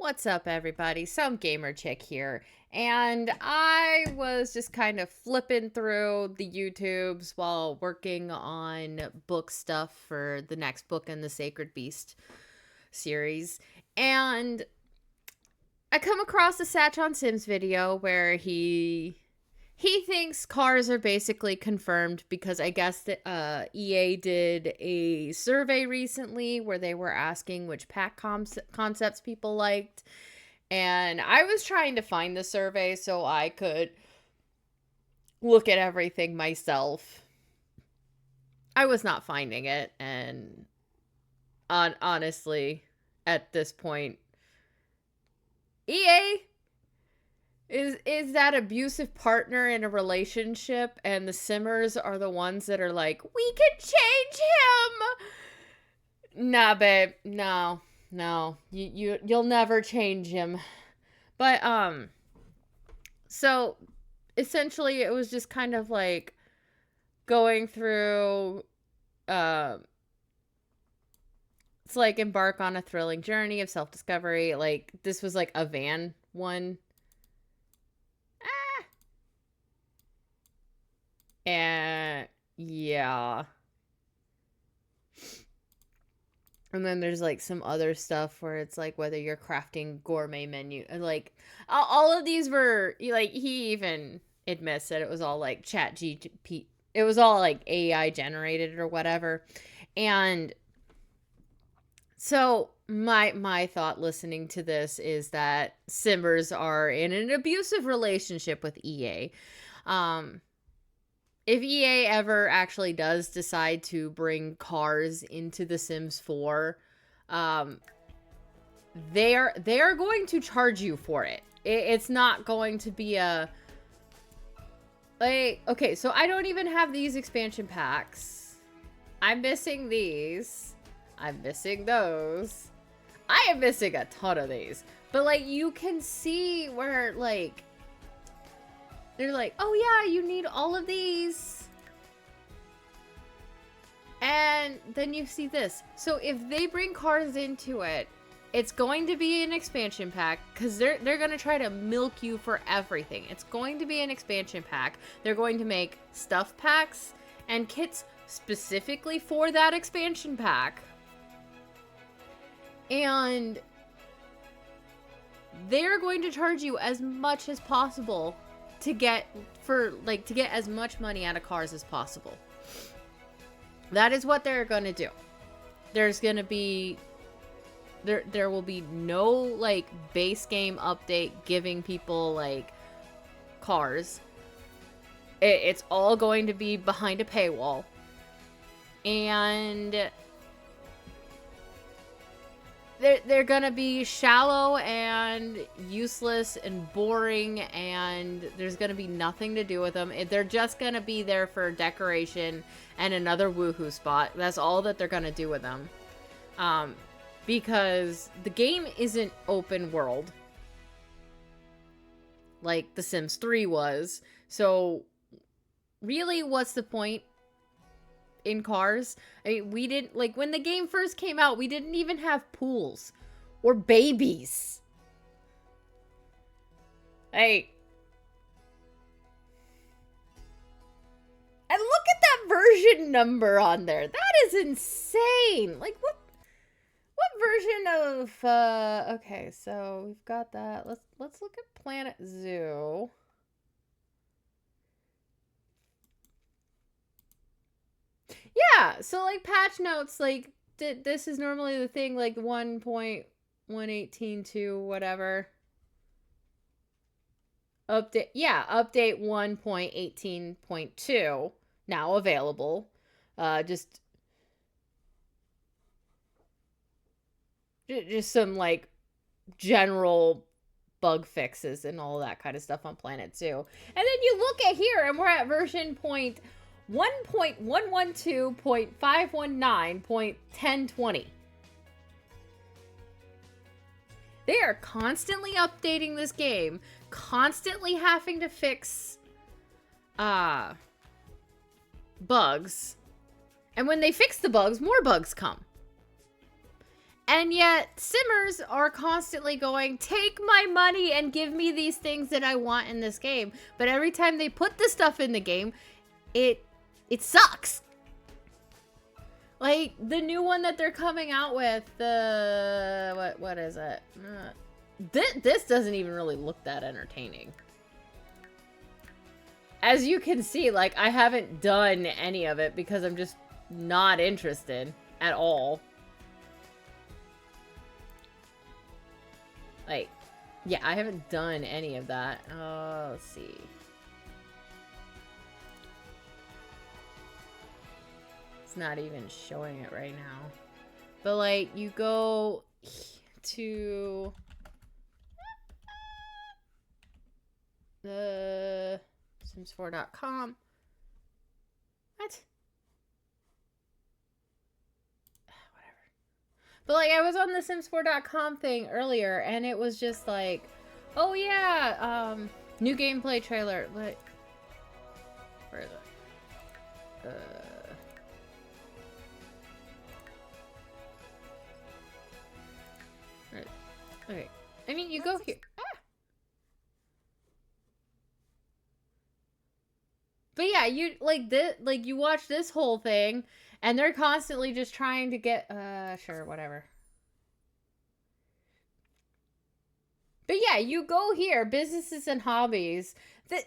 What's up, everybody? Some gamer chick here, and I was just kind of flipping through the YouTubes while working on book stuff for the next book in the Sacred Beast series, and I come across a Satch on Sims video where he thinks cars are basically confirmed because I guess that EA did a survey recently where they were asking which concepts people liked. And I was trying to find the survey so I could look at everything myself. I was not finding it. And honestly, at this point, EA is that abusive partner in a relationship, and the Simmers are the ones that are like, we can change him. Nah, babe, no, you'll never change him. But so essentially, it was just kind of like going through. It's like embark on a thrilling journey of self-discovery. Like this was like a van one. And yeah. And then there's like some other stuff where it's like whether you're crafting gourmet menu. Like all of these were like he even admits that it was all like chat GP. It was all like AI generated or whatever. And so my thought listening to this is that Simmers are in an abusive relationship with EA. If EA ever actually does decide to bring cars into The Sims 4, they are going to charge you for it. It's not going to be a like okay, so I don't even have these expansion packs. I'm missing these. I'm missing those. I am missing a ton of these. But like you can see where like they're like, oh yeah, you need all of these. And then you see this. So if they bring cars into it, it's going to be an expansion pack because they're going to try to milk you for everything. It's going to be an expansion pack. They're going to make stuff packs and kits specifically for that expansion pack. And they're going to charge you as much as possible to get as much money out of cars as possible. That is what they're going to do. There's going to be there will be no like base game update giving people like cars. It's all going to be behind a paywall. And they're gonna be shallow and useless and boring, and there's gonna be nothing to do with them. They're just gonna be there for decoration and another woohoo spot. That's all that they're gonna do with them. Because the game isn't open world like The Sims 3 was. So really, what's the point in cars? I mean, we didn't like when the game first came out, we didn't even have pools or babies. Hey, and look at that version number on there. That is insane. Like what version of okay, so we've got that. Let's look at Planet Zoo. Yeah, so like patch notes, like this is normally the thing, like 1.118 whatever. Update 1.18.2 now available. Just some like general bug fixes and all that kind of stuff on Planet Zoo. And then you look at here and we're at version 1.112.519.1020. They are constantly updating this game, constantly having to fix bugs. And when they fix the bugs, more bugs come. And yet, Simmers are constantly going, take my money and give me these things that I want in this game. But every time they put the stuff in the game, it sucks. Like, the new one that they're coming out with, the... What is it? This doesn't even really look that entertaining. As you can see, like, I haven't done any of it because I'm just not interested at all. Like, yeah, I haven't done any of that. Let's see. It's not even showing it right now. But, like, you go to the Sims4.com. What? But, like, I was on the Sims4.com thing earlier, and it was just like, oh, yeah, new gameplay trailer. What? Where is it? Okay. I mean, you go here. But yeah, you, like, this, like, you watch this whole thing, and they're constantly just trying to get, sure, whatever. But yeah, you go here, businesses and hobbies, that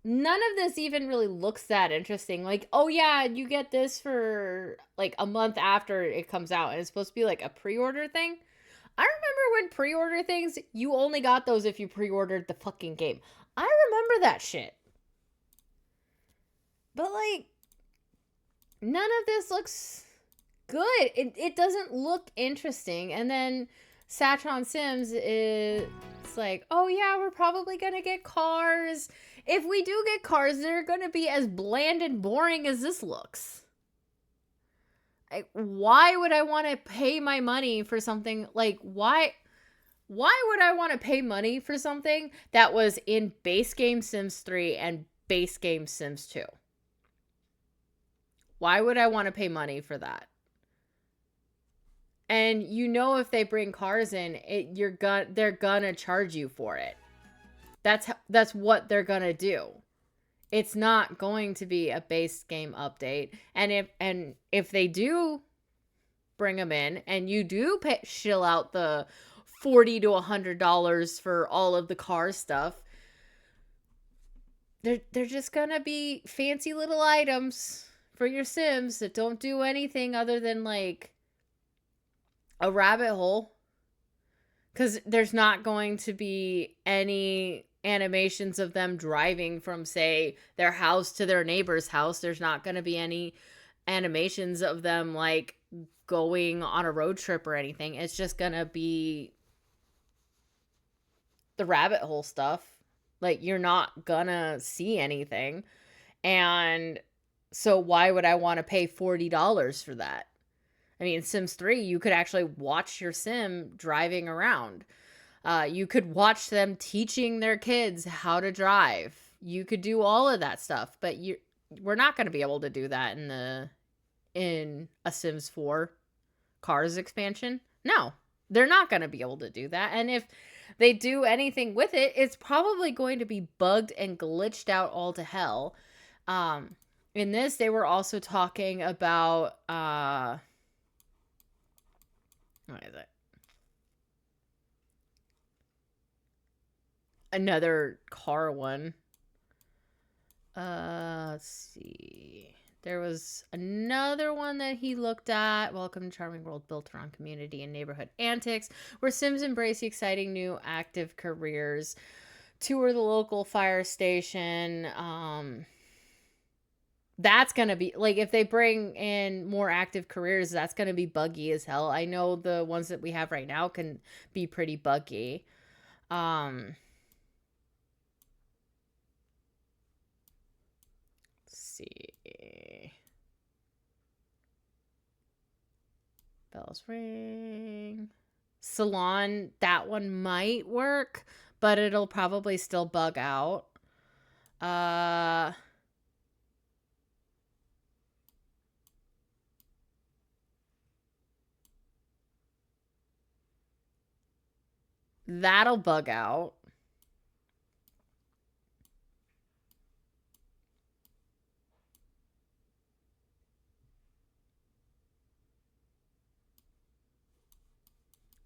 none of this even really looks that interesting. Like, oh yeah, you get this for, like, a month after it comes out, and it's supposed to be, like, a pre-order thing. I remember when pre-order things, you only got those if you pre-ordered the fucking game. I remember that shit. But, like, none of this looks good. It doesn't look interesting. And then Satron Sims is like, oh yeah, we're probably gonna get cars. If we do get cars, they're gonna be as bland and boring as this looks. Like, why would I want to pay my money for something? Like, why would I want to pay money for something that was in base game Sims 3 and base game Sims 2? Why would I want to pay money for that? And you know, if they bring cars in, they're gonna charge you for it. That's what they're gonna do. It's not going to be a base game update. And if they do bring them in, and you do shill out the $40 to $100 for all of the car stuff, they're just gonna be fancy little items for your Sims that don't do anything other than, like, a rabbit hole. Because there's not going to be any animations of them driving from, say, their house to their neighbor's house. There's not going to be any animations of them, like, going on a road trip or anything. It's just going to be the rabbit hole stuff. Like, you're not going to see anything. And so why would I want to pay $40 for that? I mean, in Sims 3, you could actually watch your Sim driving around. You could watch them teaching their kids how to drive. You could do all of that stuff, but we're not going to be able to do that in a Sims 4 Cars expansion. No, they're not going to be able to do that. And if they do anything with it, it's probably going to be bugged and glitched out all to hell. In this, they were also talking about, what is it? Another car one. Let's see. There was another one that he looked at. Welcome to Charming World, built around community and neighborhood antics, where Sims embrace the exciting new active careers. Tour the local fire station. That's going to be, like, if they bring in more active careers, that's going to be buggy as hell. I know the ones that we have right now can be pretty buggy. Let's see. Bells ring. Salon, that one might work, but it'll probably still bug out. That'll bug out.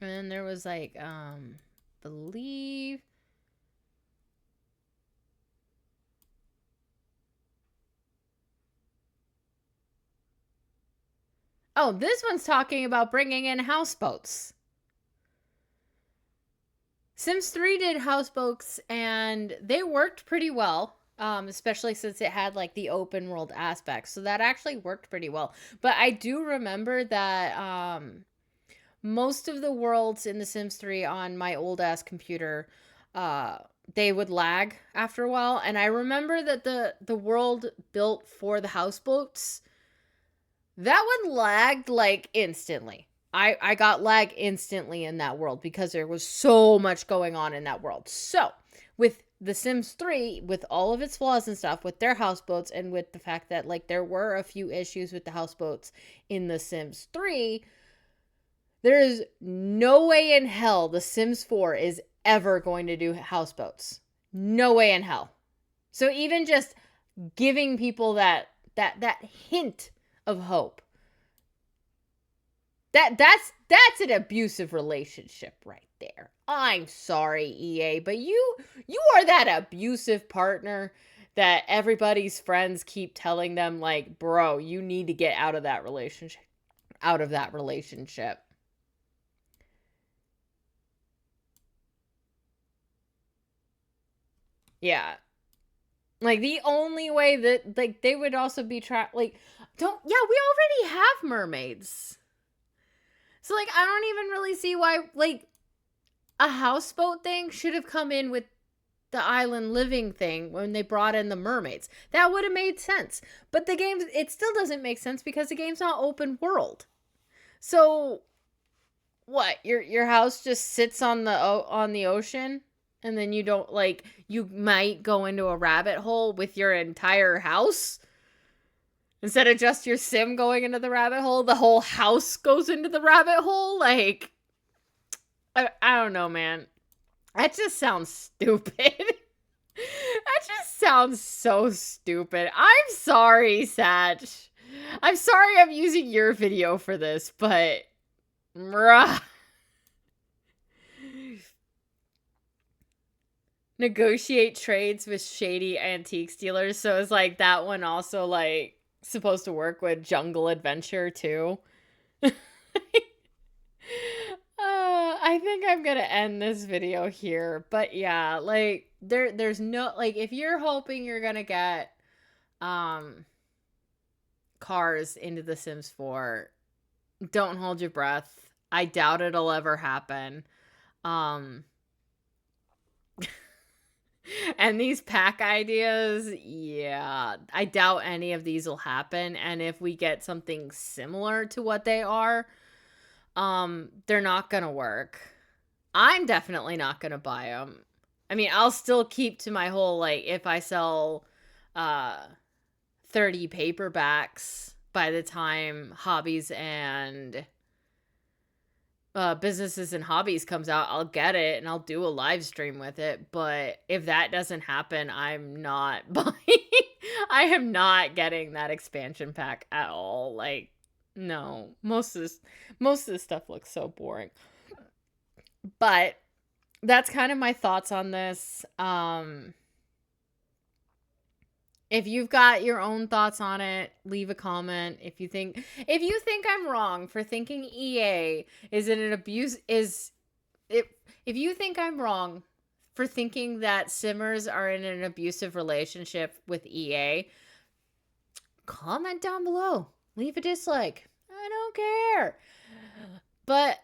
And then there was like, believe. Oh, this one's talking about bringing in houseboats. Sims 3 did houseboats and they worked pretty well. Especially since it had like the open world aspect. So that actually worked pretty well. But I do remember that most of the worlds in The Sims 3 on my old ass computer, they would lag after a while. And I remember that the world built for the houseboats, that one lagged like instantly. I got lag instantly in that world because there was so much going on in that world. So, with The Sims 3, with all of its flaws and stuff, with their houseboats, and with the fact that like there were a few issues with the houseboats in The Sims 3, there is no way in hell The Sims 4 is ever going to do houseboats. No way in hell. So even just giving people that hint of hope, that's an abusive relationship right there. I'm sorry, EA, but you are that abusive partner that everybody's friends keep telling them like, "Bro, you need to get out of that relationship." Out of that relationship. Yeah. Like the only way that like they would also be we already have mermaids. So like I don't even really see why like a houseboat thing should have come in with the island living thing when they brought in the mermaids. That would have made sense. But the game, it still doesn't make sense because the game's not open world. So what? Your house just sits on the ocean? And then you don't like you might go into a rabbit hole with your entire house instead of just your sim going into the rabbit hole. The whole house goes into the rabbit hole. Like I don't know, man. That just sounds stupid. That just sounds so stupid. I'm sorry, Satch. I'm sorry I'm using your video for this, but negotiate trades with shady antiques dealers. So it's like that one also like supposed to work with Jungle Adventure too. I think I'm gonna end this video here, but yeah, like there's no like if you're hoping you're gonna get cars into The Sims 4, don't hold your breath. I doubt it'll ever happen. Um And these pack ideas, yeah, I doubt any of these will happen. And if we get something similar to what they are, they're not gonna work. I'm definitely not gonna buy them. I mean, I'll still keep to my whole like if I sell 30 paperbacks by the time Hobbies and Businesses and Hobbies comes out, I'll get it and I'll do a live stream with it. But if that doesn't happen, I'm not buying. I am not getting that expansion pack at all. Like, no, most of this stuff looks so boring. But that's kind of my thoughts on this. If you've got your own thoughts on it, leave a comment. If you think I'm wrong for thinking EA is it an abuse is it if you think I'm wrong for thinking that Simmers are in an abusive relationship with EA, comment down below. Leave a dislike. I don't care. But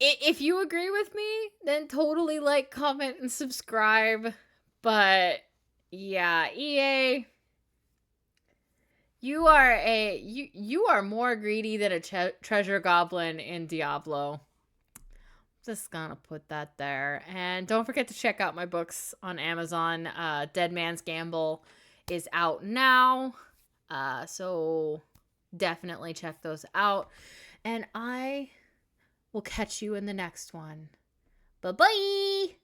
if you agree with me, then totally like, comment, and subscribe. But yeah, EA, you are more greedy than a treasure goblin in Diablo. Just gonna put that there. And don't forget to check out my books on Amazon. Dead Man's Gamble is out now. So definitely check those out. And I will catch you in the next one. Bye bye.